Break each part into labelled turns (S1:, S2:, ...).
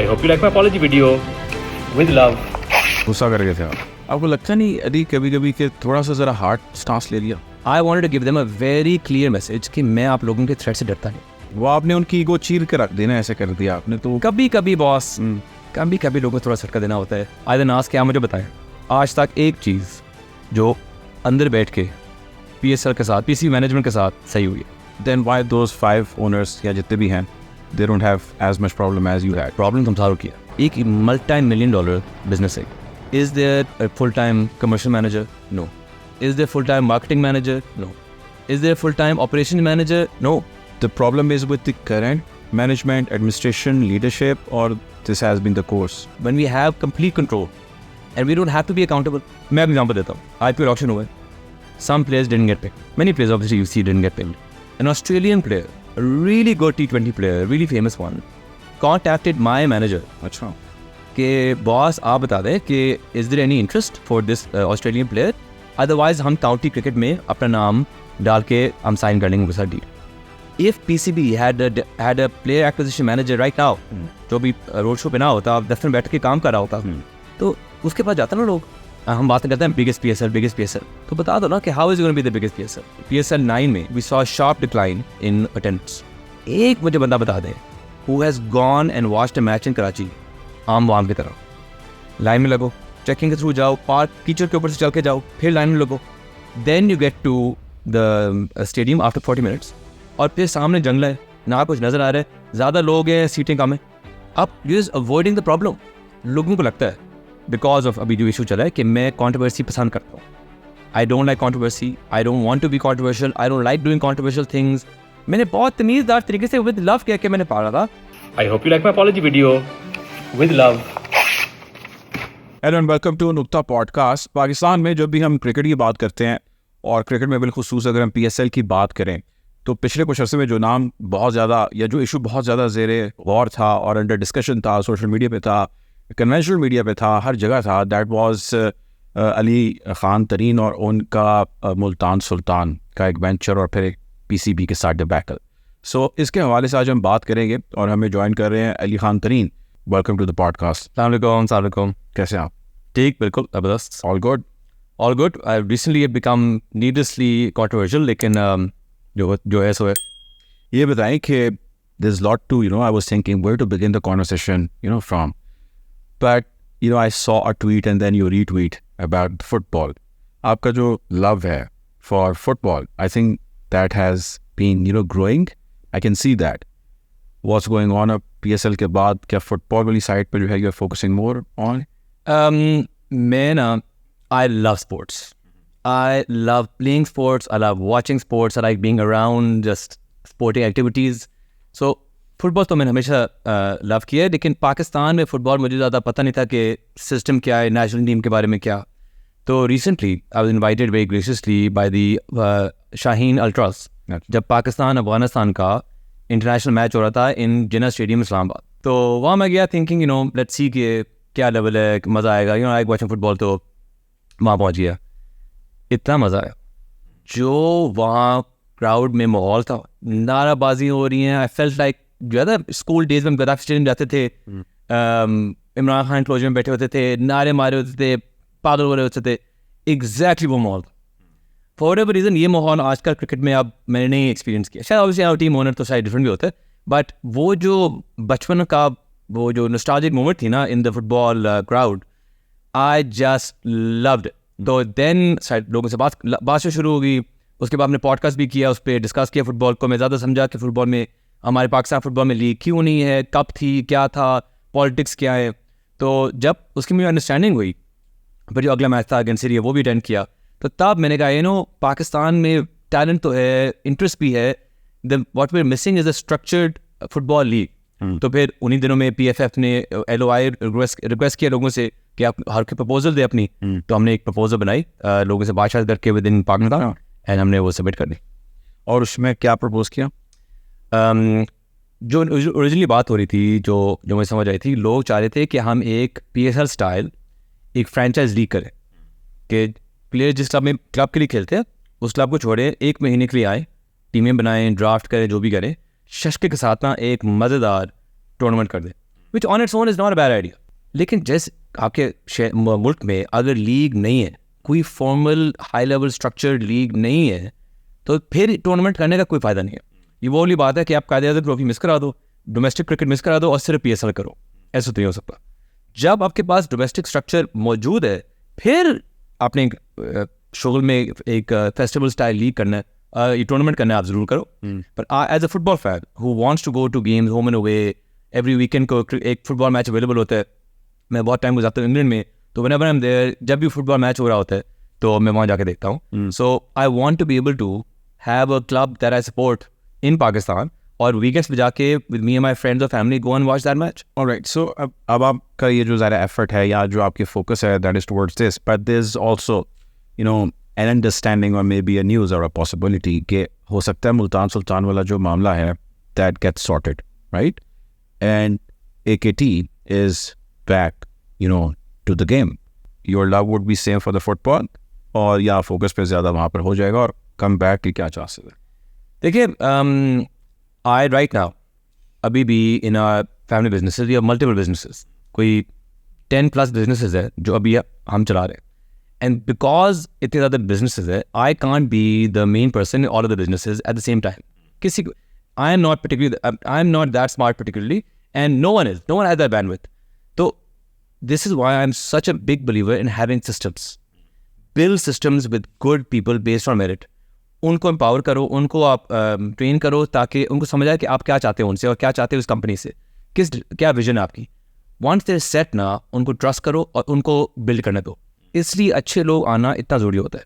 S1: I hope you like my apology video. With love.
S2: गुस्सा कर गए थे आप? आपको लगता नहीं अभी कभी कभी कि थोड़ा सा ज़रा हार्ड स्टांस ले लिया?
S3: I wanted to give them a very clear message कि मैं आप लोगों के थ्रेट से डरता नहीं।
S2: वो आपने उनकी ईगो चीर के रख देना, ऐसे कर दिया आपने तो।
S3: कभी कभी बॉस, कभी कभी लोगों को थोड़ा झटका देना होता है। आयदर नाज क्या मुझे बताएं, आज तक एक चीज़ जो अंदर बैठ के PSL के साथ, PC मैनेजमेंट के साथ सही हुई है।
S2: Then why those 5 owners या जितने भी हैं, they don't have as much problem as you had?
S3: Problem तुम सारों की है। एक $multi-million बिजनेस है। Is there a full-time commercial manager? No. Is there full-time marketing manager? No. Is there full-time operations manager? No.
S2: The problem is with the current management, administration, leadership, or this has been the course?
S3: When we have complete control and we don't have to be accountable. मैं एक example देता हूँ। IPL auction हुआ है। Some players didn't get picked. Many players obviously you see didn't get picked. An Australian player, a really good T20 player, a really famous one, contacted my manager.
S2: अच्छा।
S3: कि boss आप बता दें कि is there any interest for this Australian player? Otherwise हम county cricket में अपना नाम डाल के हम साइन कर लेंगे उनके साथ deal. If PCB had a player acquisition manager right now, जो भी रोड शो पे ना होता, दफ्तर में बैठ के काम कर रहा होता, तो उसके पास जाता ना लोग। हम बात करते हैं बिगेस्ट PSL, तो बता दो ना कि how is going to be the biggest PSL? PSL 9 में we saw sharp decline in attendance. एक मुझे बंदा बता दे who has gone and watched a match in Karachi, आम वाम की तरह। लाइन में लगो, चेकिंग के थ्रू जाओ, पार्क कीचड़ के ऊपर से चल के जाओ, फिर लाइन में लगो, then you get to the stadium after 40 minutes, और फिर सामने जंगल है, ना कुछ नजर आ रहा है, ज़्यादा लोग हैं, सीटें कम है। अब you is avoiding the problem. लोगों को लगता है बिकॉज ऑफ अभी जो इशू चला है कि मैं कॉन्ट्रोवर्सी पसंद करता हूँ। I don't like controversy, I don't want to be controversial, I don't like doing controversial things. मैंने बहुत तमीज़दार तरीके से विद लव कह के मैंने पाला था।
S1: I hope you like my apology video. With love.
S2: Hello and welcome to नुक्ता पॉडकास्ट। पाकिस्तान में जब भी हम क्रिकेट की बात करते हैं, और क्रिकेट में बिलखुसूस अगर हम PSL की बात करें, तो पिछले कुछ अर्से में जो नाम बहुत ज़्यादा या जो इशू बहुत ज़्यादा ज़ेरे गौर था और अंडर डिस्कशन था, सोशल मीडिया पे था, कन्वेंशनल मीडिया पे था, हर जगह था, दैट वाज अली खान तरीन और उनका मुल्तान सुल्तान का एक वेंचर और फिर एक PCB के साथ डिबैकल। सो इसके हवाले से आज हम बात करेंगे और हमें ज्वाइन कर रहे हैं Ali Khan Tareen. Welcome to the podcast.
S3: सलाम,
S2: कैसे हैं आप?
S3: ठीक, बिल्कुल ज़बरदस्त।
S2: All good.
S3: I recently become needlessly controversial, लेकिन जो है सो है।
S2: ये बताएं कि this lot too I was thinking where to begin the conversation from, but I saw a tweet and then you retweet about football. आपका जो love है for football, I think that has been growing. I can see that. What's going on अब PSL के बाद, क्या football वाली side पर जो है you're focusing more on?
S3: मैं ना, I love sports. I love playing sports. I love watching sports. I like being around just sporting activities. So football तो मैंने हमेशा लव किया है, लेकिन पाकिस्तान में फ़ुटबॉल मुझे ज़्यादा पता नहीं था कि सिस्टम क्या है, नेशनल टीम के बारे में क्या। तो recently I was invited very graciously by the Shaheen altars, जब पाकिस्तान अफगानिस्तान का इंटरनेशनल मैच हो रहा था इन जिन्ना स्टेडियम इस्लामाबाद। तो वहाँ मैं गया थिंकिंग लेट्स सी कि क्या लेवल है, मज़ा आएगा, आई वाचिंग फुटबॉल। तो वहाँ पहुँच गया, इतना मज़ा आया। जो वहाँ क्राउड में माहौल था, नाराबाजी हो रही हैं। आई फेल्ट लाइक जो है ना स्कूल डेज में गद्दाफी स्टेडियम जाते थे, इमरान खान क्लोज में बैठे होते थे, नारे मारे होते थे, पागल हो रहे होते थे, एग्जैक्टली वो माहौल। फॉर एवर रीज़न ये माहौल आजकल क्रिकेट में अब मैंने नहीं एक्सपीरियंस किया। शायद ऑब्वियसली टीम ओनर तो शायद डिफरेंट भी होता है, बट वो जो बचपन का वो जो नॉस्टैल्जिक मोमेंट थी ना in the football crowd, I just loved. तो देन शायद लोगों से बात शुरू हो गई। उसके बाद हमने पॉडकास्ट भी किया, उस पर डिस्कस किया फुटबॉल को। मैं ज़्यादा समझा कि फुटबॉल में, हमारे पाकिस्तान फुटबॉल में लीग क्यों नहीं है, कब थी, क्या था, पॉलिटिक्स क्या है। तो जब उसकी मुझे अंडरस्टैंडिंग हुई, फिर जो अगला मैच था अगेंस्ट सीरिया वो भी अटेंड किया, तो तब मैंने कहा पाकिस्तान में टैलेंट तो है, इंटरेस्ट भी है, the what we are missing is a structured football league. तो फिर उन्हीं दिनों में PFF ने LOI रिक्वेस्ट किया लोगों से कि आप हर के प्रपोजल दे अपनी। तो हमने एक प्रपोजल बनाई लोगों से बातचीत करके विद इन पाकिस्तान, एंड हमने वो सबमिट कर दी।
S2: और उसमें क्या प्रपोज किया?
S3: जो ओरिजिनली बात हो रही थी, जो मुझे समझ आई थी, लोग चाह रहे थे कि हम एक PSL स्टाइल एक फ्रेंचाइज लीग करें, कि प्लेयर जिस क्लब के लिए खेलते हैं उस क्लब को छोड़े, 1 महीने के लिए आए, टीमें बनाएं, ड्राफ्ट करें, जो भी करें, शशके के साथ ना एक मज़ेदार टूर्नामेंट कर दें। Which on its own is not a bad idea. लेकिन जैसे आपके मुल्क में अगर लीग नहीं है, कोई formal high level structured league नहीं है, तो फिर टूर्नामेंट करने का कोई फ़ायदा नहीं है. ये वो वाली बात है कि आप कायदे ट्रॉफी मिस करा दो, डोमेस्टिक क्रिकेट मिस करा दो और सिर्फ PSL करो. ऐसा तो नहीं हो सकता. जब आपके पास डोमेस्टिक स्ट्रक्चर मौजूद है, फिर आपने शुगल में एक फेस्टिवल स्टाइल लीग करना है, ये टूर्नामेंट करना है, आप ज़रूर करो. पर as a football fan who wants to go to games home and away, every weekend को एक फुटबॉल मैच अवेलेबल होता है. मैं बहुत टाइम गुजारता हूँ इंग्लैंड में, तो व्हेनेवर आई एम देयर, जब भी फुटबॉल मैच हो रहा होता है तो मैं वहाँ जाके देखता हूँ. So I want to be able to have a club that I support in Pakistan, और वीकेंड्स पे जाके with me and my friends और family go and watch that match.
S2: Alright, so अब आपका ये जो ज़्यादा एफर्ट है या जो आपकी फोकस है that is towards this, but there is also you know an understanding और मे बी अ न्यूज़ और अ पॉसिबिलिटी कि हो सकता है मुल्तान सुल्तान वाला जो मामला है that gets sorted, right, and AKT is back you know to the game. Your love would be same for the football, और या फोकस पे ज़्यादा वहाँ पर हो जाएगा, और कम बैक की क्या चांसेस है?
S3: देखिए, I right now अभी भी in our family businesses, we have multiple businesses, कोई 10+ businesses है जो अभी हम चला रहे हैं. And because इतने ज़्यादा businesses है, I can't be the main person in all of the businesses at the same time. किसी को I am not that smart particularly, and no one has that bandwidth. So this is why I'm such a big believer in having systems. Build systems with good people based on merit. उनको empower करो, उनको आप train करो, ताकि उनको समझ आए कि आप क्या चाहते हो उनसे और क्या चाहते हो उस कंपनी से, क्या विजन है आपकी. वंस दे सेट ना, उनको ट्रस्ट करो और उनको बिल्ड करने दो. इसलिए अच्छे लोग आना इतना ज़रूरी होता है.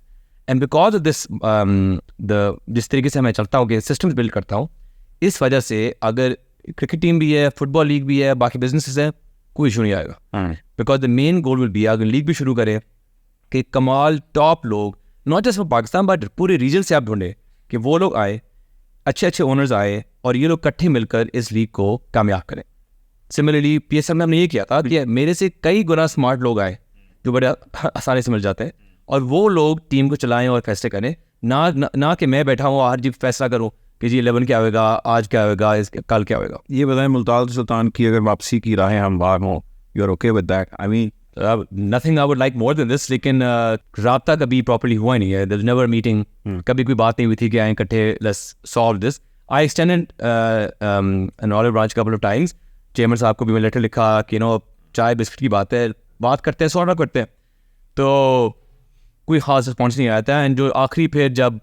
S3: एंड बिकॉज ऑफ दिस जिस तरीके से मैं चलता हूँ कि सिस्टम्स बिल्ड करता हूँ, इस वजह से अगर क्रिकेट टीम भी है, फुटबॉल लीग भी है, बाकी बिजनेसेस हैं, कोई इशू नहीं आएगा. Because the main goal will be, अगर लीग भी शुरू करें, कि कमाल टॉप लोग not just for Pakistan but पूरे रीजन से आप ढूंढें कि वो लोग आए, अच्छे अच्छे ओनर्स आए, और ये लोग इकट्ठे मिलकर इस लीग को कामयाब करें. सिमिलरली PSL में हमने ये किया था कि मेरे से कई गुना स्मार्ट लोग आए जो बड़े आसानी से मिल जाते हैं, और वो लोग टीम को चलाएं और फैसले करें, ना कि मैं बैठा हूँ हर जी फैसला करूँ कि जी 11 क्या होगा, आज क्या होगा, कल क्या होगा.
S2: ये बताएं, मुल्तान सुल्तान की अगर वापसी की राहें हमवार हों, you are okay with that? I mean
S3: nothing I would like more than this, लेकिन राब्ता कभी प्रॉपर्ली हुआ नहीं है. there's never a meeting, कभी कोई बात नहीं हुई थी कि आए इकट्ठे let's solve this. I extended an olive branch couple of times. Chairman साहब को भी मैं लेटर लिखा कि चाय बिस्किट की बात है, बात करते हैं, सॉर्ट आउट करते हैं. तो कोई ख़ास रिस्पॉन्स नहीं आया था. एंड जो आखिरी फिर जब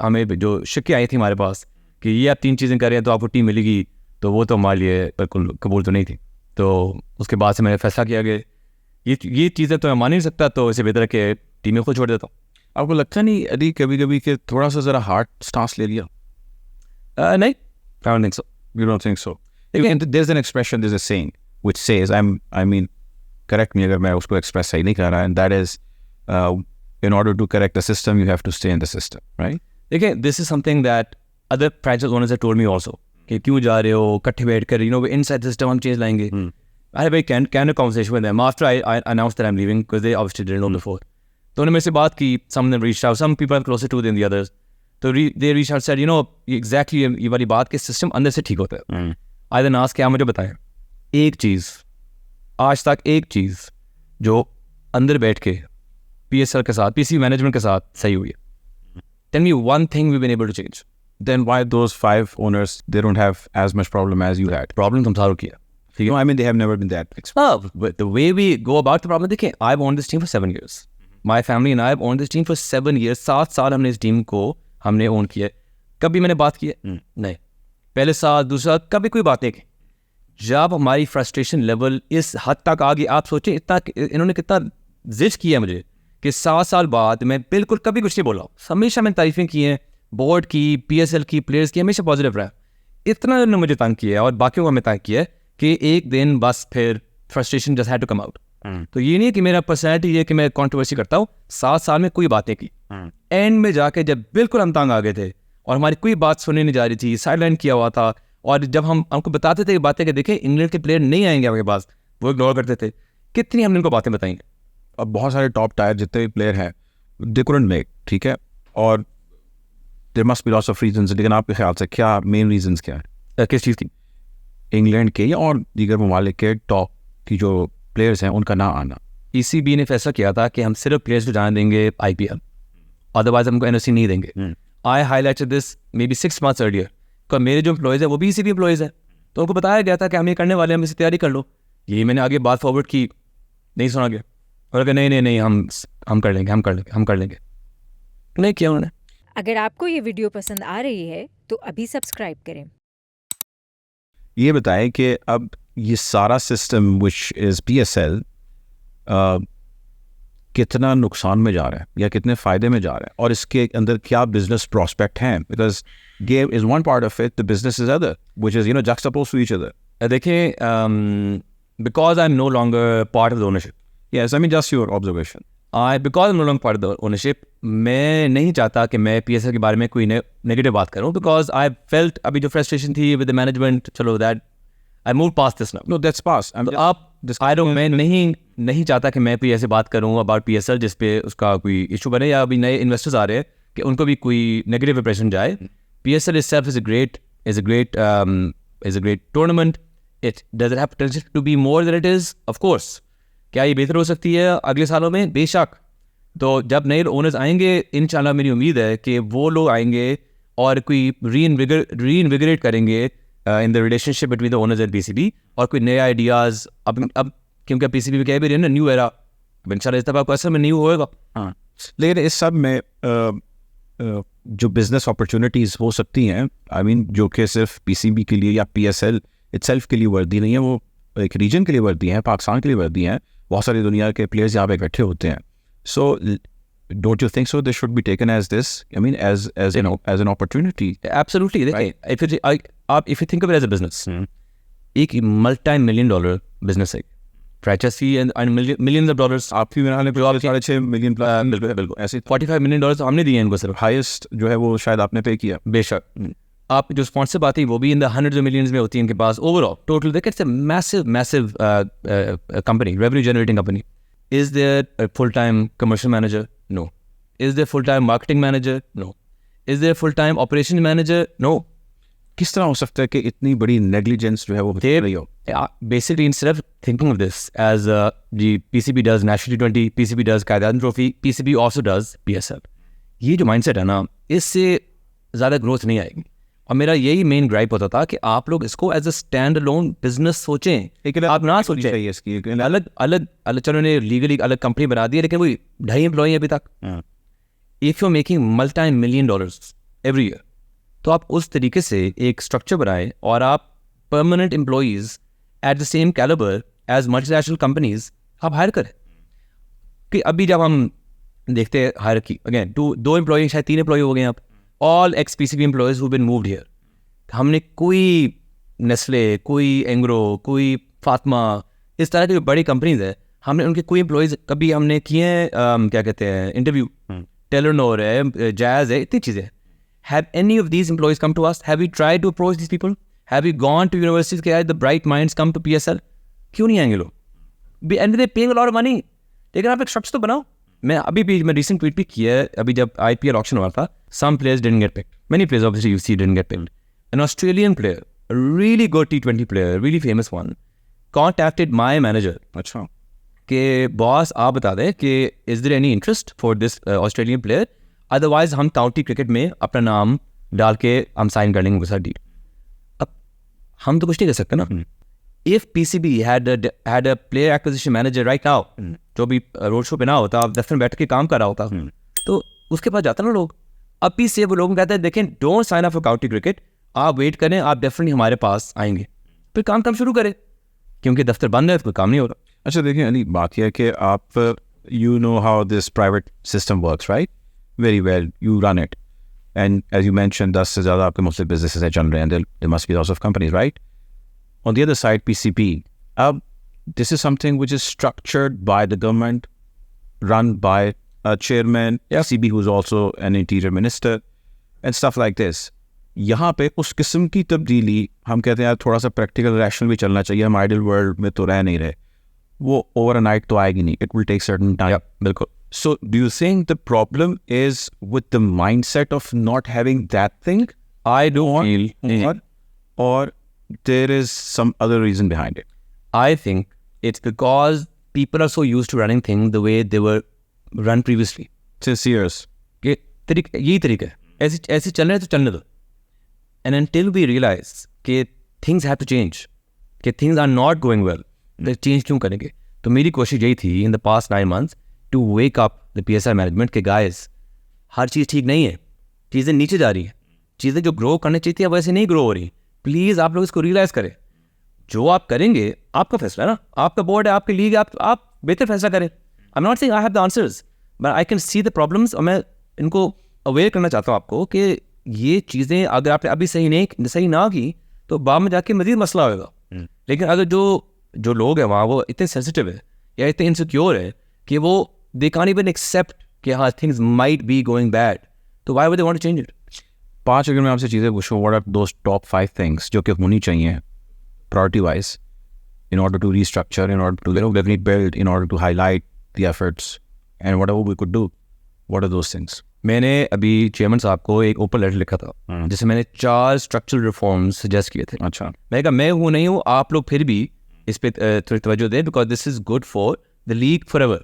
S3: हमें जो शिक्के आई थी हमारे पास कि ये आप 3 चीज़ें करें तो आपको टीम मिलेगी, तो वो तो हमारे लिए बिल्कुल कबूल तो नहीं थी. तो उसके बाद से मैंने फैसला किया कि ये चीज़ें तो मैं मान नहीं सकता, तो इसे बेहतर है कि टीमें खुद छोड़ देता हूँ.
S2: आपको लगता नहीं अली कभी कभी कि थोड़ा सा ज़रा हार्ड स्टांस ले लिया?
S3: नहीं, I don't think so.
S2: You don't think so? There's an expression, there's a saying which says, I mean, correct me अगर मैं उसको express सही नहीं कर रहा, and that is, in order to correct the system, you have to stay in the system, right?
S3: देखिए, this is something that other franchise owners have told me also, कि क्यों जा रहे हो इकट्ठे बैठ कर, inside the system हम चेंज लाएंगे. I had a very candid conversation with them after I announced that I'm leaving, because they obviously didn't know before. तो उन्होंने मेरे से बात की, some of them reached out, some people are closer to than the others. तो they reached out, said, exactly ये वाली बात कि सिस्टम अंदर से ठीक होता है. I then asked, क्या मुझे बताएं एक चीज़, आज तक एक चीज़ जो अंदर बैठ के PSL के साथ, PC मैनेजमेंट के साथ सही हुई है. Tell me one thing we've been able to change.
S2: Then why those 5 owners, they don't have as much problem as you had?
S3: Problem तुम सारों किया.
S2: No, I mean, they have never been that expensive.
S3: But the way we go about the problem, देखिए, I've owned this team for 7 years. My family and I have owned this team for 7 years. 7 साल हमने इस team को हमने own किया. कभी मैंने बात की है? नहीं. पहले साल, दूसरा, कभी कोई बात नहीं की. जब हमारी फ्रस्ट्रेशन लेवल इस हद तक आ गई, आप सोचें इन्होंने कितना जिद किया मुझे कि 7 साल बाद मैं बिल्कुल कभी कुछ नहीं बोला. हमेशा मैंने तारीफें की हैं, बोर्ड की, PSL की, प्लेयर्स की, हमेशा पॉजिटिव रहा. इतना उन्होंने मुझे तंग किया है और बाकियों को हमें तंग किया है कि एक दिन बस फिर frustration just had to come out. तो ये नहीं कि मेरा पर्सनैलिटी है कि मैं कंट्रोवर्सी करता हूँ. 7 साल में कोई बात नहीं की. एंड में जाके जब बिल्कुल हम तंग आ गए थे और हमारी कोई बात सुनने नहीं जा रही थी, साइडलाइन किया हुआ था, और जब हमको बताते थे बातें कि देखें इंग्लैंड के प्लेयर नहीं आएंगे आपके पास, वो इग्नोर करते थे. कितनी हमने उनको बातें बताई.
S2: अब बहुत सारे टॉप टायर जितने भी प्लेयर हैं, दे कुडंट मेक, ठीक है, और there must be lots of reasons. लेकिन आपके ख्याल से क्या मेन रीजंस क्या है?
S3: किस चीज़ की?
S2: इंग्लैंड के या और दीगर ममालिक के टॉप की जो प्लेयर्स हैं उनका ना आना?
S3: ECB ने फैसला किया था कि हम सिर्फ प्लेयर्स को जाने देंगे IPL, अदरवाइज हमको NOC नहीं देंगे। I highlighted this may be 6 months earlier, क्योंकि मेरे जो एम्प्लॉयज़ हैं वो भी ECB एम्प्लॉयज़ हैं, तो उनको बताया गया था कि हम ये करने वाले हैं, हम इसकी तैयारी कर लो। यही मैंने आगे बात फॉरवर्ड की, नहीं सुना गया, और अगर नहीं हम कर लेंगे, नहीं किया उन्होंने।
S4: अगर आपको ये वीडियो पसंद आ रही है तो अभी सब्सक्राइब करें।
S2: ये बताएं कि अब ये सारा सिस्टम विच इज़ PSL कितना नुकसान में जा रहा है या कितने फ़ायदे में जा रहा है, और इसके अंदर क्या बिजनेस प्रॉस्पेक्ट हैं? Because game is one part of it, the business is other, which is juxtaposed to each other.
S3: देखिए, because I am no longer part of the ownership,
S2: Yes, I mean just your observation.
S3: Because I am no longer part of the ownership, मैं नहीं चाहता कि मैं PSL के बारे में कोई नेगेटिव बात करूं, बिकॉज आई फेल्ट अभी जो फ्रस्ट्रेशन थी विद द मैनेजमेंट, चलो that I move past this now.
S2: No, that's past.
S3: तो आप मैं नहीं चाहता कि मैं कोई ऐसे बात करूं अबाउट PSL जिस पे उसका कोई इशू बने, या अभी नए इन्वेस्टर्स आ रहे हैं कि उनको भी कोई नेगेटिव इंप्रेशन जाए। PSL itself is a great tournament. It does it have potential to be more than it is? Of course. क्या ये बेहतर हो सकती है अगले सालों में? बेशक। तो जब नए ओनर्स आएंगे, इंशाल्लाह मेरी उम्मीद है कि वो लोग आएंगे और कोई रीइनविगरेट करेंगे in the relationship between the owners and PCB, और कोई नए आइडियाज़ अब क्योंकि PCB भी कह भी रहे हैं ना, न्यू एरा, इंशाल्लाह इस दफ़ा असल में न्यू होएगा।
S2: हाँ, लेकिन इस सब में जो बिजनेस अपॉर्चुनिटीज़ हो सकती हैं, आई मीन जो कि सिर्फ PCB के लिए या PSL इटसेल्फ के लिए वर्दी नहीं है, वो एक रीजन के लिए वर्दी हैं, पाकिस्तान के लिए वर्दी हैं, बहुत सारी दुनिया के प्लेयर्स यहाँ पे इकट्ठे होते हैं। So don't you think so this should be taken as this, I mean as an opportunity?
S3: Absolutely. देखिए, if you think of it as a business, एक multi-million-dollar business है, franchise fee and millions of dollars।
S2: आपकी मेरा हाल 6.5 million plus, बिल्कुल ऐसे
S3: $45 million हमने दिए इनको सिर्फ।
S2: हाईएस्ट जो है वो शायद आपने पे किया।
S3: बेशक आप जो स्पॉन्सर आती है वो भी in the hundreds of millions में होती है इनके पास। ओवरऑल टोटल देखिए, it's a massive company, revenue generating company. Is there full time commercial manager? No. Is there full time marketing manager? No. Is there full time operation manager? No.
S2: किस तरह हो सकता है कि इतनी बड़ी नेग्लिजेंस जो है वो हो रही हो?
S3: Basically, instead of thinking of this as the PCB does National T20, PCB does कायदान trophy, PCB also does PSL, ये जो माइंडसेट है ना, इससे ज़्यादा ग्रोथ नहीं आएगी। और मेरा यही मेन ग्राइप होता था कि आप लोग इसको as a stand alone business सोचें,
S2: लेकिन
S3: आप ना सोचें
S2: इसकी
S3: अलग चलो ने लीगली अलग कंपनी बना दी है, लेकिन वही 2.5 एम्प्लॉई अभी तक। If you are making $multi-million every year, तो आप उस तरीके से एक स्ट्रक्चर बनाएं और आप permanent employees at the same calibre as multinational companies आप हायर करें। कि अभी जब हम देखते हैं हायर की, अगेन 2 एम्प्लॉय, शायद 3 एम्प्लॉय हो गए आप, all ex PCB employees who been moved here. हमने कोई नेस्ले, कोई एंग्रो, कोई फातिमा, इस तरह की जो बड़ी कंपनीज है, हमने उनके कोई एम्प्लॉयज़ कभी हमने किए हैं, क्या कहते हैं, इंटरव्यू। टेलरनोर है, जैज़ है, इतनी चीज़ें। Have any of these employees come to us? Have we tried to approach these people? Have we gone to universities कि the bright minds come to PSL? क्यों नहीं आएंगे लोग? And they're paying a lot of money. लेकिन आप एक structure तो बनाओ। मैं recent tweet भी किया है, अभी जब IPL auction हुआ था, some players didn't get picked. Many players obviously you see didn't get picked. An Australian player, a really good T20 player, really famous one, contacted my manager.
S2: अच्छा,
S3: कि boss आप बता दें कि is there any interest for this Australian player? Otherwise हम county cricket में अपना नाम डाल के हम साइन कर लेंगे उनके साथ डील। अब हम तो कुछ नहीं कर सकते ना। If PCB had a player acquisition manager right now, जो भी रोड शो पे ना होता, दफ्तर में बैठ के काम कर रहा होता, तो उसके पास जाता ना लोग। अभी से वो लोग कहते हैं देखें, don't sign up for county cricket, आप वेट करें, आप डेफिनेटली हमारे पास आएंगे, फिर काम शुरू करें, क्योंकि दफ्तर बंद है तो काम नहीं हो रहा।
S2: अच्छा देखिए अली, बात यह है कि आप you know how this private system works, right? Very well, you run it, and as you mentioned, 10 से ज़्यादा आपके मुख्तलिफ businesses हैं चल रहे हैं, there must be lots of companies, right? On the other side, PCB, this is something which is structured by the government, run by a chairman, PCB who's also an interior minister, and stuff like this. यहाँ पे उस किस्म की तब्दीली, हम कहते हैं यार थोड़ा सा प्रैक्टिकल रैशनल भी चलना चाहिए, हम आइडल वर्ल्ड में तो रह नहीं रहे, वो ओवरनाइट तो आएगी नहीं, it will take certain time.
S3: बिल्कुल।
S2: So, do you think the problem is with the mindset of not having that thing?
S3: I do feel,
S2: or there is some other reason behind it?
S3: I think it's because people are so used to running things the way they were run previously.
S2: Since years.
S3: कि यही तरीका है, ऐसे चल रहे हैं तो चलने दो. And until we realize कि things have to change, कि things are not going well, they change क्यों करेंगे? तो मेरी कोशिश यही थी in the past 9 months to wake up the PSL management कि guys, हर चीज़ ठीक नहीं है, चीज़ें नीचे जा रही हैं, चीज़ें जो ग्रो करने चाहिए थी अब वैसे नहीं ग्रो हो रही. प्लीज़ आप लोग इसको रियलाइज़ करें. जो आप करेंगे आपका फैसला है ना, आपका बोर्ड है, आपकी लीग है, आप बेहतर फैसला करें. I am not saying I have the answers, but I can see the problems. और मैं इनको अवेयर करना चाहता हूँ आपको कि ये चीज़ें अगर आपने अभी सही ना की तो बाद में जाके मज़ीद मसला होगा. लेकिन अगर जो लोग हैं वहाँ वो इतने सेंसिटिव है या इतने इनसिक्योर है कि वो दे कांट इवन एक्सेप्ट कि हाँ things might be going bad, तो why would they want to change it?
S2: 5 अगर मैं आपसे चीज़ें पूछूँ, what are those top 5 things जो कि होनी चाहिए priority wise in order to restructure, in order to definitely build, in order to highlight the efforts and whatever we could do? What are those things?
S3: मैंने अभी chairman साहब को एक open letter लिखा था जिसमें मैंने 4 स्ट्रक्चरल रिफॉर्म्स सजेस्ट किए थे.
S2: अच्छा.
S3: मैंने कहा मैं हूँ नहीं हूँ, आप लोग फिर भी इस पे थोड़ी तवज्जो दें because this is good for the league for ever.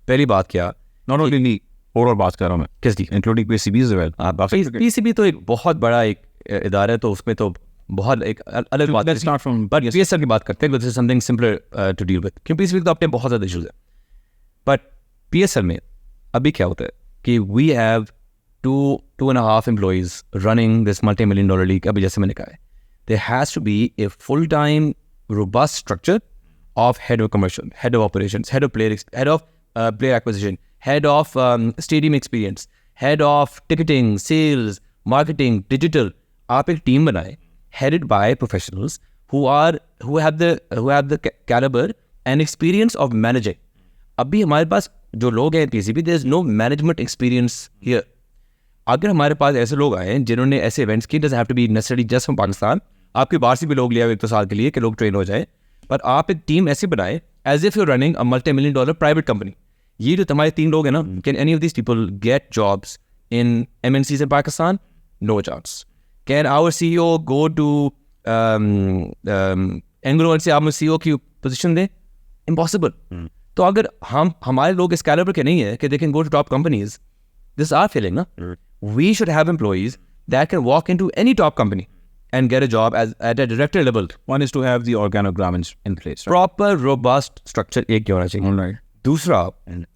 S3: पहली बात क्या,
S2: नॉट ओनली लीग, ओवरऑल बात कर रहा हूँ मैं,
S3: किस league?
S2: Including PCB as well.
S3: PCB तो एक बहुत बड़ा एक इदारा है, तो उसमें तो बहुत एक अलग बात है. बट पीएसएल की बात करते हैं, this is something simpler to deal with, क्योंकि पीसीबी तो अपने बहुत ज़्यादा इशूज़ है. बट पीएसएल में अभी क्या होता है कि we have 2.5 employees running this $multi-million league. अभी जैसे मैंने कहा है, there has to be a full time robust structure of head of commercial, head of operations, head of player acquisition, head of stadium experience, head of ticketing, sales, marketing, digital. आप एक team बनाए headed by professionals who have the caliber and experience of managing. अभी हमारे पास जो लोग हैं PCB, there is no management experience here. अगर हमारे पास ऐसे लोग आए जिन्होंने ऐसे इवेंट्स किए, doesn't have to be necessarily just from Pakistan, आपके बाहर से भी लोग लिया 1-2 साल के लिए कि लोग ट्रेन हो जाए, पर आप एक टीम ऐसी बनाए as if you running a $multi-million private company. ये जो तुम्हारे 3 लोग हैं ना, can any of these people get jobs in MNCs in Pakistan? No chance. Can our CEO go to Engro से आप CEO की पोजीशन दें? इम्पॉसिबल. तो अगर हमारे लोग इस कैलिबर के नहीं है कि they can go to top companies, this are feeling ना, we should have employees that can walk into any top company and get a job at a director level.
S2: One is to have the organogram in place, right?
S3: Proper, robust structure एक होना चाहिए.
S2: Right.
S3: दूसरा,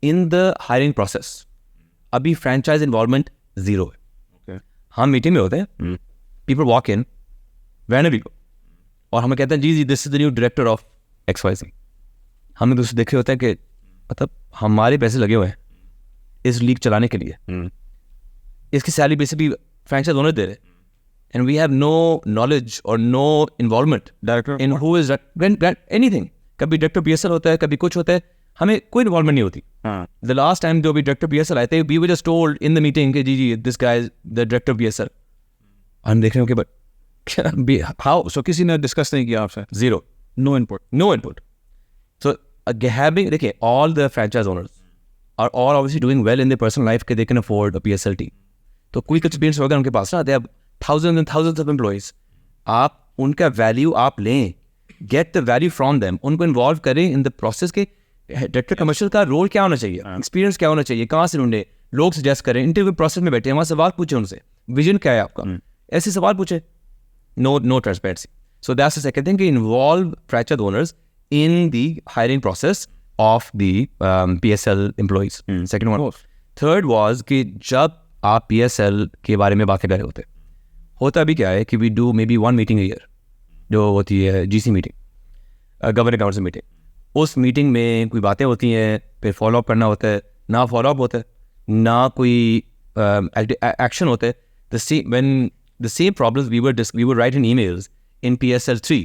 S3: in the hiring process, अभी franchise involvement 0 है.
S2: Okay.
S3: हम meeting में होते हैं, people walk in, randomly को, और हमें कहते हैं जी this is the new director of XYZ. हमने दूसरे देखे होते हैं कि मतलब हमारे पैसे लगे हुए हैं इस लीग चलाने के लिए, इसकी सैलरी बेसिकली फ्रेंचाइज ओनर दे रहे हैं. And we have no knowledge or no involvement
S2: Director
S3: in who is anything. कभी director PSL होता है, कभी कुछ होता है, हमें कोई involvement नहीं होती. The last time जो भी director PSL आए थे, we were just told in the meeting कि जी this guy is the director PSL. हम देख रहे हो कि but how?
S2: So किसी ने डिस्कस नहीं किया आपसे?
S3: Zero.
S2: No input.
S3: No input. So having, देखिए, all the franchise owners are all obviously doing well in their personal life कि they can afford a PSL team. तो कोई experience होगा उनके पास ना, they have thousands and thousands of employees. आप उनका value आप लें, get the value from them, उनको इन्वॉल्व करें इन द प्रोसेस के. डायरेक्टर कमर्शियल का रोल क्या होना चाहिए, एक्सपीरियंस क्या होना चाहिए, कहाँ से ढूंढे, लोग सजेस्ट करें, इंटरव्यू प्रोसेस में बैठे, वहाँ सवाल पूछे उनसे, विजन क्या है आपका, ऐसे सवाल पूछे. No transparency. So that's the second thing, involve franchise owners in the hiring process of the PSL employees. Second one. Third was कि जब आप PSL के बारे में बातें कर रहे होता अभी क्या है कि we do maybe 1 meeting a year, जो होती है GC meeting, governing council meeting. उस मीटिंग में कोई बातें होती हैं, फिर फॉलोअप करना होता है, ना फॉलोअप होता है, ना कोई एक्शन होता है. The same problems we were writing emails in PSL 3.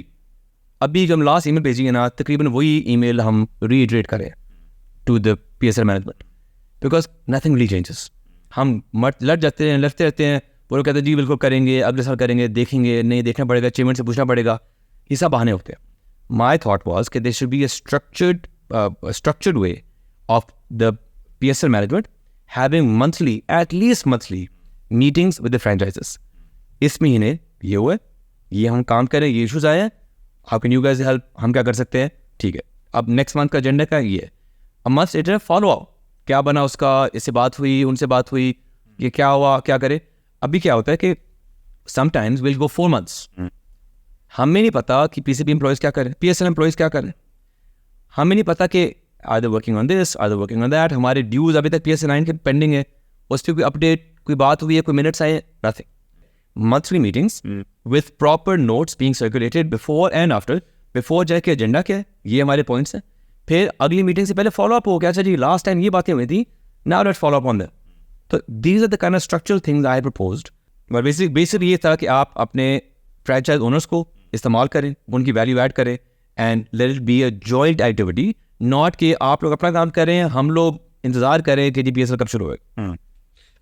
S3: अभी जब हम लास्ट ईमेल भेजेंगे ना, तकरीबन वही ईमेल हम रीइटरेट करें to the PSL management, because nothing really changes. हम लड़ते रहते हैं, वो लोग कहते हैं जी बिल्कुल करेंगे, अगले साल करेंगे, देखेंगे, नहीं देखना पड़ेगा, चेयरमैन से पूछना पड़ेगा, ये सब बहाने होते हैं. माई थॉट वॉज कि there should be a structured way of the PSL management having at least monthly meetings with the franchises. इस महीने ये हुआ, ये हम काम करें, ये इशूज़ आए हैं, how can you guys help, हम क्या कर सकते हैं, ठीक है। अब नेक्स्ट मंथ का एजेंडा क्या है, ये अब मंथ लेटर फॉलो अप, क्या बना उसका, इससे बात हुई, उनसे बात हुई, ये क्या हुआ, क्या करे। अभी क्या होता है कि समटाइम्स विल गो 4 months, हमें नहीं पता कि पीसीबी एम्प्लॉयज़ क्या करें, पीएसएल एम्प्लॉयज़ क्या करें, हमें नहीं पता कि are they working on this, are they working on that, हमारे ड्यूज़ अभी तक पीएसएल 9 के पेंडिंग है, उस पर कोई अपडेट, कोई बात हुई है, कोई मिनट्स आए, nothing. Monthly meetings with proper notes being circulated before and after, before जाके एजेंडा क्या है, ये हमारे पॉइंट्स हैं, फिर अगली मीटिंग से पहले फॉलो अप हो गया, अच्छा जी लास्ट टाइम ये बातें हुई थी, now let's follow up on that. तो these are the kind of structural things I proposed. But basic ये था कि आप अपने फ्रेंचाइज ओनर्स को इस्तेमाल करें, उनकी वैल्यू ऐड करें, and let it be a joint activity, not कि आप लोग अपना काम करें, हम लोग इंतजार करें कि जीपीएसएल कब शुरू होगा।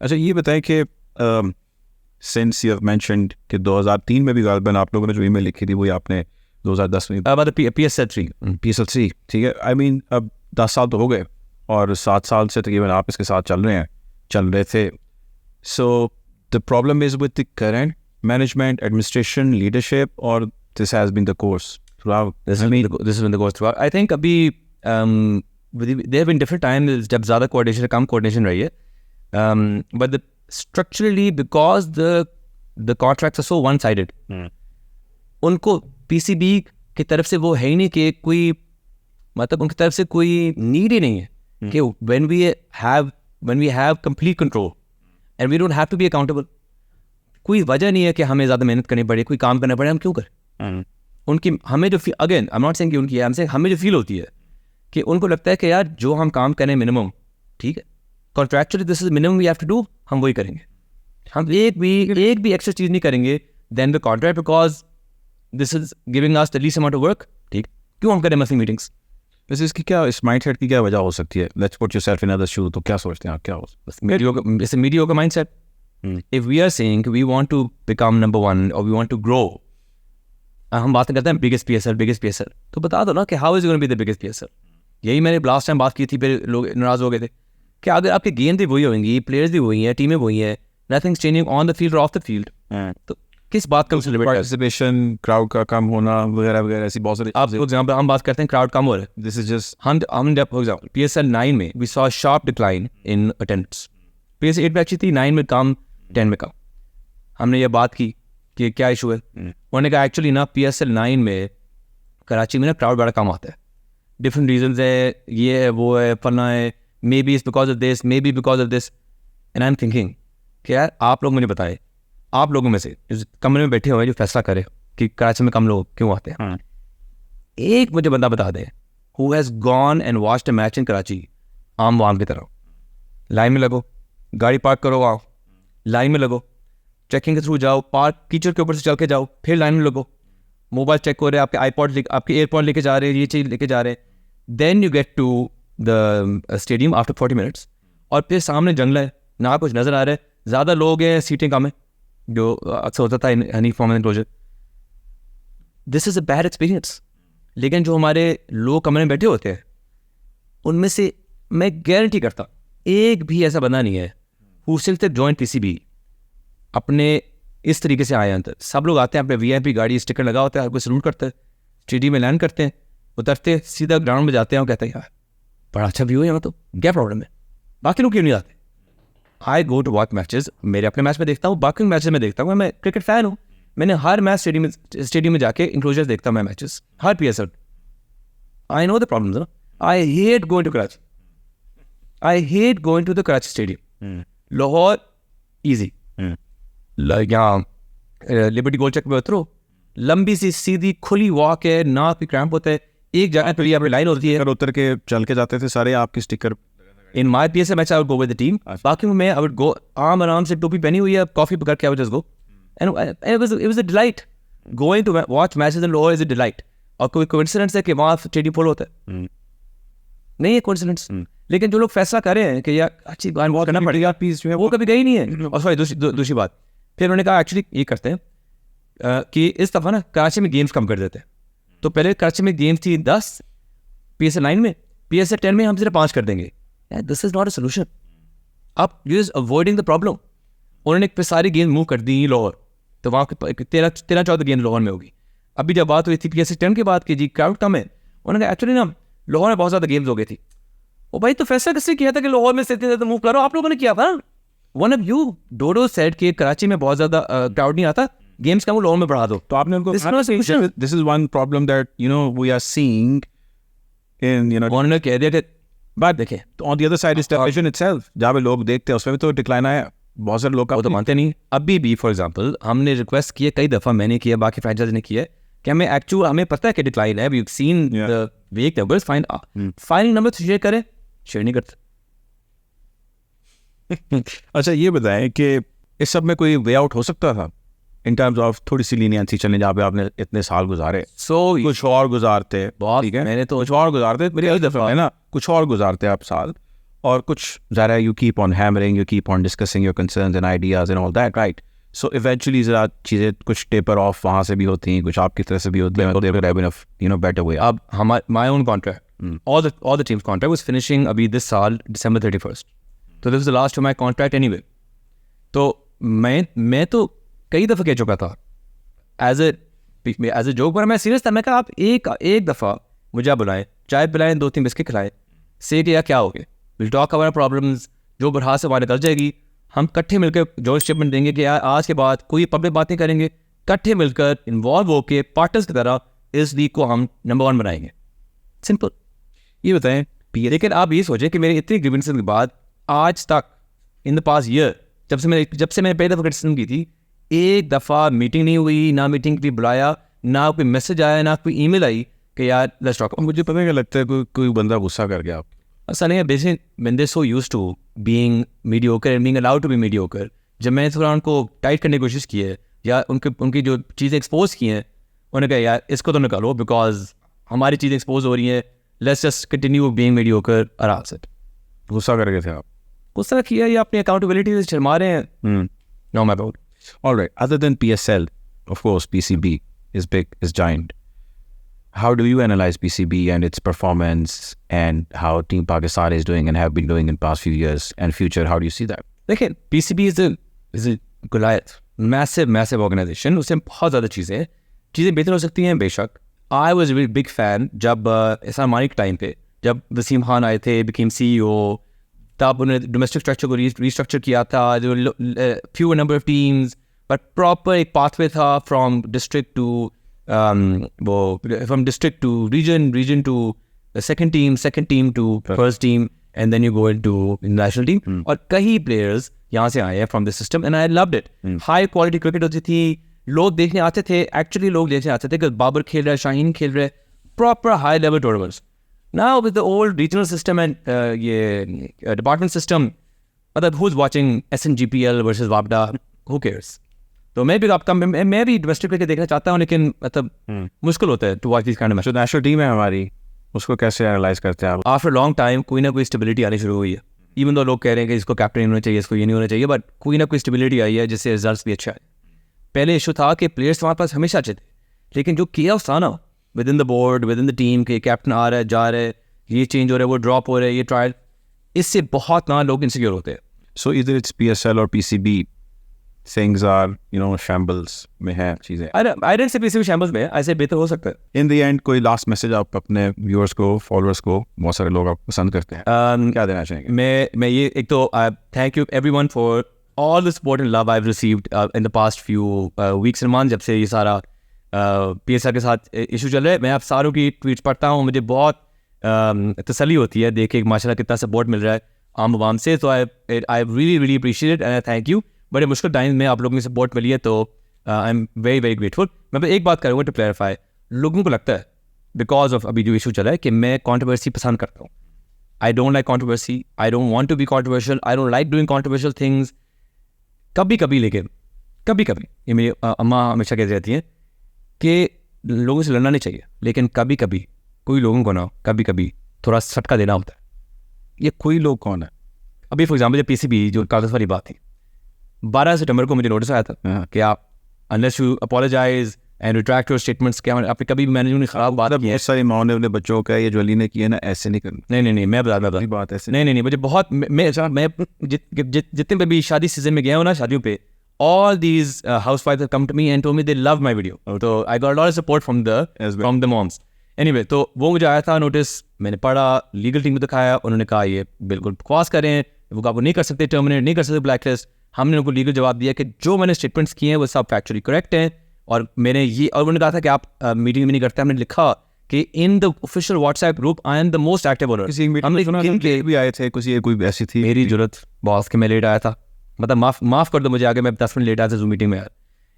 S2: अच्छा ये बताएं कि सिंस यू हैव मेंशन्ड कि 2003 में भी गालिबन आप लोगों ने जो ईमेल लिखी थी वही आपने 2010 में
S3: PSL 3
S2: PSL3, ठीक है। आई मीन अब 10 साल तो हो गए और 7 साल से तकरीबन आप इसके साथ चल रहे थे। So the problem is with the current management, administration, leadership, और this has been the course throughout.
S3: This has been the course throughout. I think अभी there have been different times जब ज़्यादा coordination कम coordination रही है, but structurally because the contracts are so one-sided, उनको PCB की तरफ से वो है ही नहीं कि कोई, मतलब उनकी तरफ से कोई नीड ही नहीं है कि when we have complete control and we don't have to be accountable, कोई वजह नहीं है कि हमें ज़्यादा मेहनत करनी पड़े, कोई काम करना पड़े, हम क्यों करें। उनकी हमें जो again I am not saying कि उनकी, आई एम सेइंग हमें जो फील होती है कि उनको लगता है कि यार जो हम काम करें मिनिमम, ठीक है, contractually this is minimum we have to do, हम वही करेंगे, हम एक भी एक्स्ट्रा चीज़ नहीं करेंगे then the contract, because this is giving us the least amount of work, ठीक, क्यों हम करें मसली मीटिंग्स।
S2: वैसे इसकी क्या, इस माइंडसेट की क्या वजह हो सकती है? Let's put yourself in other shoe, तो क्या सोचते हैं आप, क्या हो
S3: mediocre mindset. If we are saying we want to become number 1 और वी वांट टू ग्रो, हम बात करते हैं बिगेस्ट पीएसएल, तो बता दो ना कि how is going to be the biggest PSL. यही मैंने लास्ट टाइम बात की थी, फिर लोग नाराज हो गए थे कि अगर आपकी गेम भी वही होंगी, प्लेयर्स भी वही हैं, टीमें वही हैं, nothings changing on the field और ऑफ द फील्ड, तो किस बात का सेलिब्रेट,
S2: पार्टिसिपेशन, क्राउड का कम होना वगैरह वगैरह, ऐसी बहुत सारी।
S3: आप एग्जांपल हम बात करते हैं क्राउड कम हो रहा है,
S2: दिस इज जस्ट
S3: हम फॉर एग्जांपल PSL 9 में we saw sharp decline in attendance, PSL 8 में अच्छी थी, 9 में कम, 10 में कम। हमने ये बात की कि क्या इशू है, उन्होंने कहा एक्चुअली ना PSL 9 में कराची में ना क्राउड बड़ा कम आता है, डिफरेंट रीजंस है, ये है, वो है, फलना है, may be it's because of this, may B because of this, and I am thinking कि यार आप लोग मुझे बताए, आप लोगों में से इस कमरे में बैठे हुए जो फैसला करे कि कराची में कम लोग क्यों आते हैं, एक मुझे बंदा बता दे who has gone and watched a match in Karachi, आम वाम की तरह, लाइन में लगो, गाड़ी पार्क करो, आओ लाइन में लगो, चेकिंग के थ्रू जाओ, पार्क कीचड़ के ऊपर से चल के जाओ, फिर लाइन में लगो, मोबाइल चेक हो रहे हैं, आपके आईपॉड, आपके एयरपॉड लेके जा रहे हैं, ये चीज़ लेके जा रहे हैं, then you get to the stadium after 40 minutes, और फिर सामने जंगल है, ना कुछ नज़र आ रहा है, ज़्यादा लोग हैं, सीटें कम है, जो अक्सर होता था Honey form enclosure. This is a bad experience. लेकिन जो हमारे लोग कमरे में बैठे होते हैं उनमें से मैं गारंटी करता एक भी ऐसा बंदा नहीं है हु सिर्फ जॉइंट पीसीबी अपने इस तरीके से आए अंदर। सब लोग आते हैं, अपने वीआईपी गाड़ी स्टिकर लगा होता है, हर कोई सलूट करता है, स्टेडियम में लैंड करते हैं, उतरते सीधा ग्राउंड में जाते हैं और कहते हैं यार बड़ा अच्छा व्यू है यहाँ, तो क्या प्रॉब्लम है, बाकी लोग क्यों नहीं आते। आई गो टू वॉच मैचेस, मेरे अपने मैच में देखता हूँ, बाकी मैचेस में देखता हूँ, मैं क्रिकेट फैन हूँ, मैंने हर मैच स्टेडियम में जाके इंक्लोजर्स देखता हूँ, मैं मैचेस हर PSL। I know the problems ना, I hate going to Karachi, I hate going to the Karachi stadium. Lahore easy, यहाँ लिबर्टी गोल चेक में उतरो, लंबी सी सीधी खुली वॉक है, ना कोई क्रैम्प होता है, एक जगह पे आपकी लाइन होती है,
S2: उतर के चल के जाते थे सारे आपके sticker.
S3: In my PSL match I would go with the team, बाकी में आई वुड गो आराम से, टोपी पहनी हुई है, कॉफी पकड़ के I would just go, and it was a delight going to watch matches in Lahore, is a delight. और कोई कोइंसिडेंस है कि वहाँ स्टेडियम फुल होता है? नहीं है कोइंसिडेंस। लेकिन जो लोग फैसला कर रहे हैं कि यार अच्छी बात बहुत करना पड़ेगा, पीस जो है वो कभी गई नहीं है। और सॉरी दूसरी बात, फिर उन्होंने कहा एक्चुअली ये करते हैं कि इस दफ़ा ना कराची में गेम्स कम कर देते हैं। तो पहले कराची में गेम्स थी 10, PSL 9 में, PSL 10 में हम सिर्फ 5 कर देंगे। This is not a solution. आप you is avoiding the problem. उन्होंने फिर सारी गेम मूव कर दी लाहौर, तो वहाँ 13-14 गेम लाहौर में होगी। अभी जब बात हुई थी PSL 10 की बात की जी क्राउड कम है, उन्होंने कहा एक्चुअली ना लाहौर में बहुत ज़्यादा गेम्स हो गई थी। ओ भाई तो फैसला किसने किया था कि लाहौर में से इतने मूव करो? आप लोगों ने किया था। वन ऑफ यू डोडो सेड कि कराची में बहुत ज़्यादा क्राउड नहीं आता, गेम्स का वो लाहौर में बढ़ा दो।
S2: तो आपने उनको this is one problem that we are seeing in
S3: उन्होंने कह दिया कि बात देखें
S2: तो on the other side is television itself, जहाँ पे लोग देखते हैं उसमें भी तो डिक्लाइन आया, बहुत सारे लोग
S3: वो तो मानते नहीं। अभी भी फॉर एग्जांपल हमने रिक्वेस्ट किया कई दफ़ा, मैंने किया, बाकी फ्रेंचाइज ने किया कि हमें पता है कि डिक्लाइन है, we have seen the weak numbers, final number share करें, शेयर नहीं करते।
S2: अच्छा ये बताएं कि इस सब में कोई वे आउट हो सकता था इन टर्म्स ऑफ थोड़ी सी लीनियंसी चलने, जहाँ पे आपने इतने साल गुजारे, कुछ और गुजारते,
S3: बहुत
S2: ठीक है,
S3: मैंने तो
S2: कुछ और गुजारते, मेरी एक दफ़ा है ना, कुछ और गुजारते आप साल, और कुछ ज़रा you keep on hammering, you keep on discussing your concerns and ideas and all that, right? So eventually ज़रा चीज़ें कुछ टेपर ऑफ वहाँ से भी होती हैं, कुछ आपकी तरफ से भी होती हैं, बेटर वे।
S3: अब my own contract, all the team's contract was finishing अभी दिस साल December 31st, तो this was the last of my contract anyway. तो मैं तो कई दफ़ा कह चुका था एज ए जोक, पर मैं सीरियस था। मैं कहा आप एक दफ़ा मुझे आप बुलाएं, चाय पिलाएं, 2-3 बिस्किट खिलाएं, से कि यार क्या हो गया, विल टॉक अबाउट प्रॉब्लम्स, जो बरहा से हमारे कर जाएगी, हम इकट्ठे मिलकर जो स्टेटमेंट देंगे कि यार आज के बाद कोई पब्लिक बात नहीं करेंगे, इकट्ठे मिलकर इन्वॉल्व होकर पार्टनर्स की तरह इस लीग को हम नंबर 1 बनाएंगे। सिंपल।
S2: ये बताएं,
S3: लेकिन आप ये सोचें कि मेरी इतनी ग्रीवेंसेस के बाद आज तक इन द पास्ट ईयर, जब से मैंने पहली दफ़ा क्रिटिसिज्म की थी, एक दफ़ा मीटिंग नहीं हुई, ना मीटिंग के लिए बुलाया, ना कोई मैसेज आया, ना कोई ईमेल आई कि यार लेट्स टॉक।
S2: मुझे पता क्या लगता है, कोई बंदा गुस्सा कर गया आप।
S3: ऐसा नहीं है, basic when they're so used to being mediocre and being allowed to be mediocre, जब मैंने थोड़ा उनको टाइट करने की कोशिश की है या उनकी जो चीज़ें एक्सपोज की हैं, उन्होंने कहा यार इसको तो निकालो बिकॉज हमारी चीज़ें एक्सपोज हो रही हैं, let's just continue being mediocre आराम से।
S2: गुस्सा कर गए थे आप?
S3: गुस्सा किया या अपनी अकाउंटेबिलिटी से शर्मा रहे हैं? No my god.
S2: Alright, other than PSL, of course, PCB is big, is giant. How do you analyze PCB and its performance and how Team Pakistan is doing and have been doing in past few years and future? How do you see that?
S3: देखिए PCB is a Goliath, massive organization, उसमें बहुत ज़्यादा चीज़ें बेहतर हो सकती हैं बेशक। I was a really big fan जब एहसान मानी के टाइम पे, जब वसीम खान आए थे, became CEO, तब उन्होंने डोमेस्टिक स्ट्रक्चर को रीस्ट्रक्चर किया था, जो few number of teams, but proper एक पाथवे था from district to from district to region to second team to first team, and then you go into national team. और कई प्लेयर्स यहाँ से आए हैं from this system and I loved it. High quality cricket होती थी, लोग देखने आते थे, एक्चुअली लोग देखने आते थे कि बाबर खेल रहा है, शाहीन खेल रहे, proper high level tournaments. Now with the old regional system and department system, who's watching SNGPL versus WAPDA? Who cares? तो मैं भी डोमेस्टिक क्रिकेट देखना चाहता हूँ, लेकिन मतलब मुश्किल होता है to watch this kind of match.
S2: National team है हमारी, उसको कैसे एनालाइज करते हैं आप?
S3: आफ्टर लॉन्ग टाइम कोई ना कोई स्टेबिलिटी आनी शुरू हुई है। इवन दो लोग कह रहे हैं कि इसको कैप्टन होना चाहिए, इसको ये नहीं होना चाहिए, बट कोई ना कोई स्टेबिलिटी आई है जिससे रिजल्ट्स भी अच्छा है। पहले इशू था कि प्लेयर्स हमारे पास हमेशा अच्छे थे, लेकिन जो किया था ना with in the board, with in the team के कैप्टन आ रहा है, जा रहा है, ये चेंज हो रहा है, वो ड्रॉप हो रहा है, ये ट्रायल, इससे बहुत ना लोग इनसिक्योर होते हैं।
S2: So either it's PSL or PCB, things are shambles में है चीज़ें।
S3: I didn't say PCB shambles में, I said बेहतर हो सकता है।
S2: In the end कोई लास्ट मैसेज आप अपने व्यूअर्स को, फॉलोअर्स को, बहुत सारे लोग आपको पसंद करते हैं, क्या देना चाहेंगे?
S3: मैं ये एक तो thank you everyone for all the support and love I have received in the past few weeks and month, जब से ये सारा PSL के साथ इशू चल रहा है। मैं आप सारों की ट्वीट्स पढ़ता हूँ, मुझे बहुत तसल्ली होती है देख के माशाल्लाह कितना सपोर्ट मिल रहा है आम आवाम से। तो I really appreciate and I thank you. बड़े मुश्किल टाइम में आप लोगों की सपोर्ट मिली है, तो आई एम वेरी ग्रेटफुल। मैं एक बात करूँगा टू क्लैरिफाई, लोगों को लगता है बिकॉज ऑफ अभी जो इशू चला है कि मैं कॉन्ट्रोवर्सी पसंद करता हूँ। I don't like controversy, I don't want to be controversial, I don't like doing controversial things. कभी लेकिन कभी ये मेरी अम्मा हमेशा कहती रहती हैं कि लोगों से लड़ना नहीं चाहिए, लेकिन कभी कोई लोगों को ना कभी थोड़ा सटका देना होता है।
S2: ये कोई लोग कौन है?
S3: अभी फॉर एग्जाम्पल जब PCB जो कागज़ वाली बात थी, 12 सितंबर को मुझे नोटिस आया था कि आप unless you apologise and retract your statements, क्या आपने कभी भी मैनेजमेंट ने खराब बात की है?
S2: बहुत सारी माओ ने अपने बच्चों का ये जो अली ने किया ना, ऐसे नहीं करना।
S3: नहीं मैं बता
S2: बात ऐसे
S3: नहीं मुझे बहुत मैं जितने पे भी शादी सीजन में गया हूँ ना, शादियों पे all these housewives have come to me and told me they love my video. So I got a lot of support from the moms. Anyway, तो वो मुझे आया था नोटिस, मैंने पढ़ा, लीगल टीम को दिखाया, उन्होंने कहा ये बिल्कुल बकवास करें, वो आपको नहीं कर सकते, टर्मिनेट नहीं कर सकते ब्लैकलिस्ट। हमने उनको लीगल जवाब दिया कि जो मैंने स्टेटमेंट्स किए हैं वो सब फैक्चुअली करेक्ट हैं, और मैंने ये, और उन्होंने कहा था कि आप मीटिंग में नहीं करते। हमने लिखा कि in the official WhatsApp group I am the most active owner.
S2: किसी मीटिंग में सुना कि भी आए थे, कोई ऐसी थी
S3: मेरी जरूरत बॉस के मैं लेट आया था, मतलब माफ कर दो मुझे, आगे मैं 10 मिनट लेट आया था जूम मीटिंग में यार।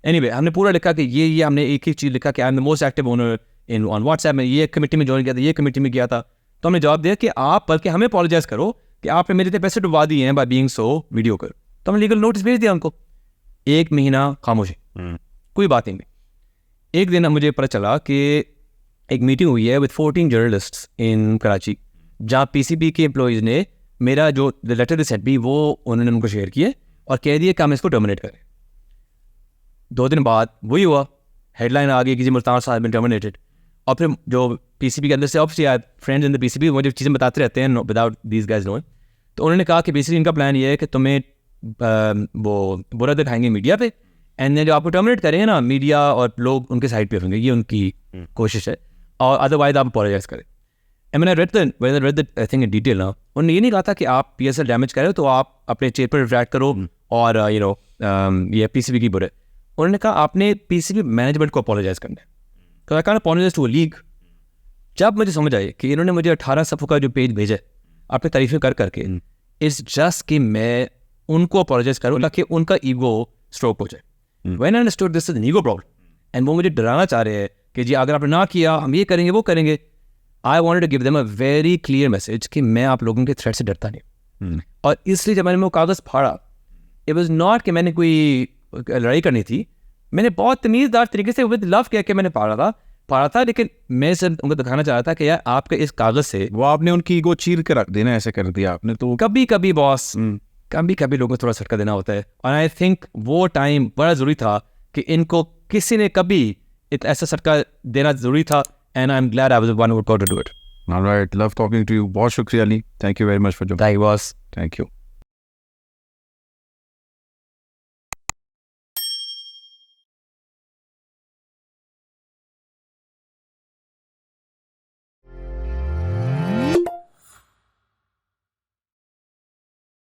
S3: एनीवे, हमने पूरा लिखा कि ये हमने एक ही चीज़ लिखा कि I am the most active owner in on WhatsApp में, ये कमेटी में ज्वाइन किया था, ये कमेटी में किया था। तो हमने जवाब दिया कि आप बल्कि हमें अपॉलोजाइज करो कि आपने मेरे इतने पैसे डुबा दिए हैं बाय बीइंग सो वीडियो कर। तो हमने लीगल नोटिस भेज दिया उनको। 1 महीना खामोशी, कोई बात नहीं। एक दिन मुझे पता चला कि एक मीटिंग हुई है विद 14 जर्नलिस्ट्स इन कराची, जहाँ पीसीबी के एम्प्लॉइज़ ने मेरा जो लेटर दे सेंट मी वो उन्होंने उनको शेयर किए और कह दिए कि हम इसको टर्मिनेट करें। 2 दिन बाद वही हुआ, हेडलाइन आ गई कि जी मुल्तान साहब बिन टर्मिनेटेड। और फिर जो पीसीबी के अंदर से obviously I friends in the PCB, वो जो चीज़ें बताते रहते हैं विदाउट दीज गाइज नोइंग। तो उन्होंने कहा कि बेसिकली इनका प्लान ये है कि तुम्हें वो बुरा दिखाएंगे मीडिया पे, एंड देन जो आपको टर्मिनेट करेंगे ना, मीडिया और लोग उनके साइड पे होंगे, ये उनकी कोशिश है, और अदरवाइज आप अपॉलोजाइज करें। एंड मैंने read the I think in detail ना, उन्होंने ये नहीं कहा था कि आप पीएसएल डैमेज करें तो आप अपने चेयर पर रिफ्रैक्ट करो और ये पीसीबी की बुरे। उन्होंने कहा आपने पीसीबी मैनेजमेंट को अपॉलोजाइज करना है। तो I can't apologise to a league. जब मुझे समझ आई कि इन्होंने मुझे 18 सफ़ों का जो पेज भेजा है अपनी तारीफें कर करके, इट्स जस्ट कि मैं उनको अपॉलोजाइज करूँ ताकि उनका ईगो स्ट्रोक हो जाए। When I understood this is an ego problem, and वो मुझे डराना चाह रहे हैं कि जी अगर आपने ना किया हम ये करेंगे वो करेंगे। I wanted to give them a very clear message कि मैं आप लोगों के थ्रेट से डरता नहीं। और इसलिए जब मैंने वो कागज़ फाड़ा, इट वाज नॉट कि मैंने कोई लड़ाई करनी थी, मैंने बहुत तमीज़दार तरीके से विद लव कह के मैंने फाड़ा था, लेकिन मैं सिर्फ उनको दिखाना चाह रहा था कि यार आपके इस कागज़ से
S2: वो आपने उनकी ईगो चीर के रख देना, ऐसे कर दिया आपने। तो
S3: कभी कभी बॉस कभी लोगों को थोड़ा झटका देना होता है, और आई थिंक वो टाइम बड़ा ज़रूरी था कि इनको किसी ने कभी ऐसा झटका देना ज़रूरी था, and I am glad I was one who got to do it.
S2: Alright, love talking to you. बहुत शुक्रिया Ali, thank you very much for जो।
S3: Thank you boss.
S2: Thank you.